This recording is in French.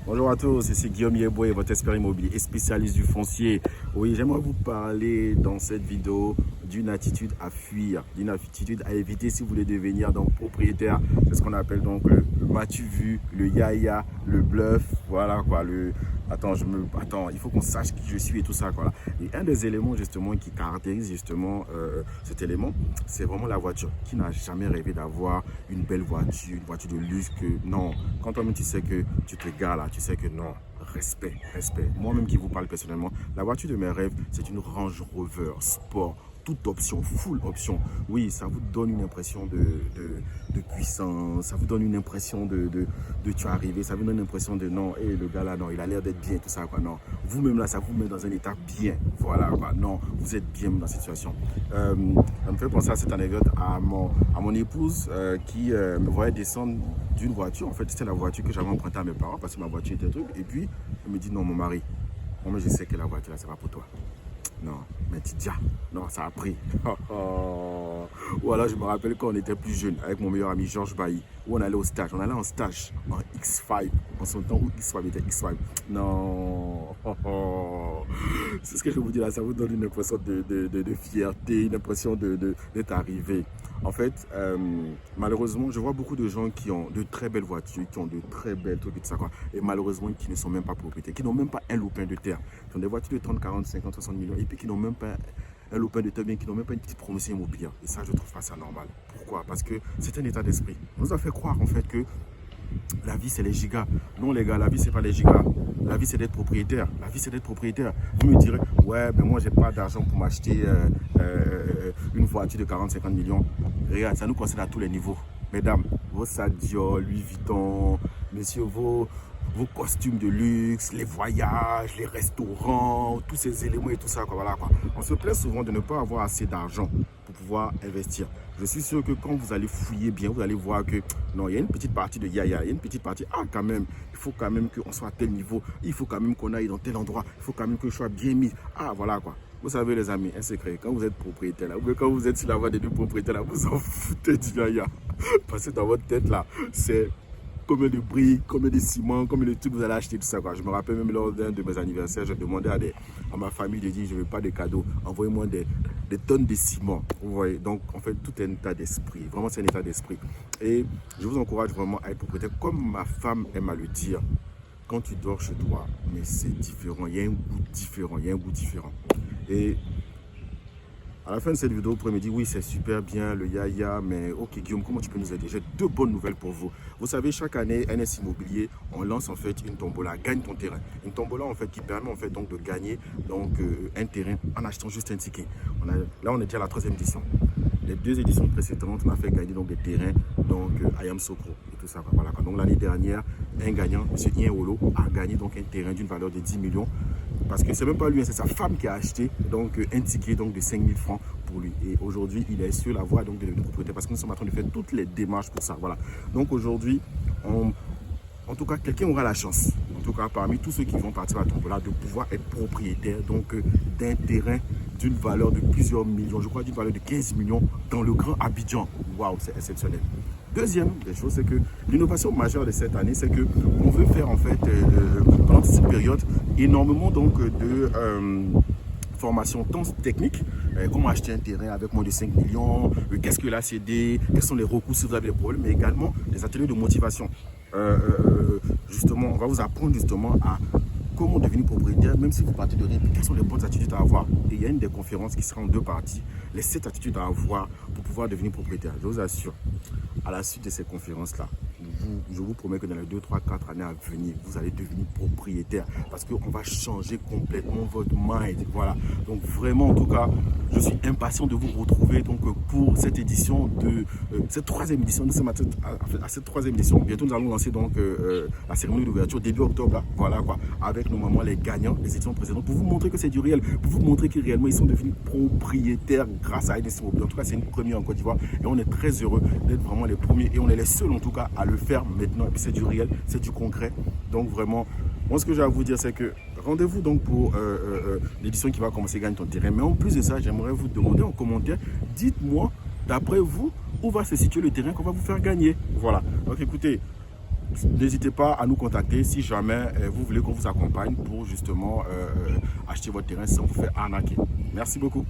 Bonjour à tous, ici Guillaume Yeboué, votre expert immobilier et spécialiste du foncier. Oui, j'aimerais vous parler dans cette vidéo d'une attitude à fuir, d'une attitude à éviter si vous voulez devenir donc propriétaire. C'est ce qu'on appelle donc le m'as-tu vu, le yaya, le bluff, voilà quoi, le attends, il faut qu'on sache qui je suis et tout ça quoi. Et un des éléments justement qui caractérise justement cet élément, c'est vraiment la voiture. Qui n'a jamais rêvé d'avoir une belle voiture, une voiture de luxe que non, quand toi-même tu sais que tu te gares là, tu sais que non, respect, respect. Moi-même qui vous parle personnellement, la voiture de mes rêves, c'est une Range Rover Sport. Toute option, full option. Oui, ça vous donne une impression de puissance, ça vous donne une impression de tu es arrivé, ça vous donne une impression de non, et le gars là, non, il a l'air d'être bien, tout ça, quoi, non. Vous-même là, ça vous met dans un état bien, voilà, quoi, non, vous êtes bien dans cette situation. Ça me fait penser à cette anecdote à mon épouse qui me voyait descendre d'une voiture. En fait, c'était la voiture que j'avais empruntée à mes parents parce que ma voiture était truc. Et puis, elle me dit, non, mon mari, moi, je sais que la voiture là, c'est pas pour toi. Non, mais Tidia, non, ça a pris. Ou alors je me rappelle quand on était plus jeune avec mon meilleur ami Georges Bailly, où on allait au stage. On allait en stage en X5, en son temps où X5 était X5. Non, c'est ce que je vous dis là, ça vous donne une impression de fierté, une impression d'être arrivé. En fait, malheureusement, je vois beaucoup de gens qui ont de très belles voitures, qui ont de très belles trucs et tout ça quoi. Et malheureusement, qui ne sont même pas propriétaires, qui n'ont même pas un lopin de terre, qui ont des voitures de 30, 40, 50, 60 millions et puis qui n'ont même pas un lopin de terre, bien qui n'ont même pas une petite promotion immobilière. Et ça, je trouve pas ça normal. Pourquoi? Parce que c'est un état d'esprit. On nous a fait croire en fait que la vie c'est les gigas. Non les gars, la vie c'est pas les gigas. La vie c'est d'être propriétaire. La vie c'est d'être propriétaire. Vous me direz, ouais, ben moi j'ai pas d'argent pour m'acheter une voiture de 40-50 millions. Regarde, ça nous concerne à tous les niveaux. Mesdames, vos sacs Dior, Louis Vuitton, messieurs, vos costumes de luxe, les voyages, les restaurants, tous ces éléments et tout ça, quoi, voilà, quoi. On se plaint souvent de ne pas avoir assez d'argent pour pouvoir investir. Je suis sûr que quand vous allez fouiller bien, vous allez voir que non, il y a une petite partie de yaya, il y a une petite partie, ah quand même, il faut quand même qu'on soit à tel niveau, il faut quand même qu'on aille dans tel endroit, il faut quand même que je sois bien mis. Ah voilà quoi. Vous savez les amis, un secret, quand vous êtes propriétaire là, ou quand vous êtes sur la voie des deux propriétaires là, vous en foutez du yaya. Parce que dans votre tête là, c'est combien de briques, combien de ciment, combien de trucs vous allez acheter, tout ça quoi. Je me rappelle même lors d'un de mes anniversaires, je demandais à ma famille, je dis je ne veux pas de cadeaux, envoyez-moi des tonnes de ciment. Vous voyez, donc en fait tout est un état d'esprit, vraiment c'est un état d'esprit. Et je vous encourage vraiment à être propriétaire, comme ma femme aime à le dire, quand tu dors chez toi, mais c'est différent, il y a un goût différent, il y a un goût différent. Et à la fin de cette vidéo, vous pourrez me dire, oui, c'est super bien, le yaya, mais ok, Guillaume, comment tu peux nous aider? J'ai deux bonnes nouvelles pour vous. Vous savez, chaque année, NS Immobilier, on lance en fait une tombola, gagne ton terrain. Une tombola, en fait, qui permet en fait donc de gagner donc, un terrain en achetant juste un ticket. Là, on est déjà à la troisième édition. Les deux éditions précédentes, on a fait gagner donc des terrains, donc à Yamoussoukro et tout ça. Voilà. Donc l'année dernière, un gagnant, M. Nienolo, a gagné donc un terrain d'une valeur de 10 millions. Parce que c'est même pas lui, c'est sa femme qui a acheté donc, un ticket donc, de 5 000 francs pour lui. Et aujourd'hui, il est sur la voie donc, de devenir propriétaire parce que nous sommes en train de faire toutes les démarches pour ça. Voilà. Donc aujourd'hui, en tout cas, quelqu'un aura la chance, en tout cas parmi tous ceux qui vont partir à Tombola, de pouvoir être propriétaire donc d'un terrain d'une valeur de plusieurs millions, je crois d'une valeur de 15 millions dans le Grand Abidjan. Waouh, c'est exceptionnel. Deuxième des choses, c'est que l'innovation majeure de cette année, c'est qu'on veut faire en fait, pendant cette période, énormément donc de formation tant technique, comment acheter un terrain avec moins de 5 millions, qu'est-ce que la CD, quels sont les recours si vous avez des problèmes, mais également des ateliers de motivation. Justement, on va vous apprendre justement à comment devenir propriétaire, même si vous partez de rien, quelles sont les bonnes attitudes à avoir. Et il y a une des conférences qui sera en deux parties, les 7 attitudes à avoir pour pouvoir devenir propriétaire. Je vous assure, à la suite de ces conférences-là, je vous promets que dans les 2, 3, 4 années à venir, vous allez devenir propriétaire parce qu'on va changer complètement votre mind. Voilà. Donc vraiment, en tout cas, je suis impatient de vous retrouver donc, pour cette édition de cette troisième édition. Nous sommes à cette troisième édition. Bientôt, nous allons lancer donc la cérémonie d'ouverture début octobre. Là, voilà quoi. Avec nos mamans, les gagnants des éditions précédentes, pour vous montrer que c'est du réel, pour vous montrer que réellement ils sont devenus propriétaires grâce à NS Immobilier. En tout cas, c'est une première en Côte d'Ivoire et on est très heureux d'être vraiment les premiers et on est les seuls en tout cas à le faire maintenant. Et puis c'est du réel, c'est du concret. Donc vraiment, moi ce que j'ai à vous dire, c'est que rendez-vous donc pour l'édition qui va commencer Gagne ton terrain. Mais en plus de ça, j'aimerais vous demander en commentaire, dites-moi, d'après vous, où va se situer le terrain qu'on va vous faire gagner. Voilà. Donc écoutez, n'hésitez pas à nous contacter si jamais vous voulez qu'on vous accompagne pour justement acheter votre terrain sans vous faire arnaquer. Merci beaucoup.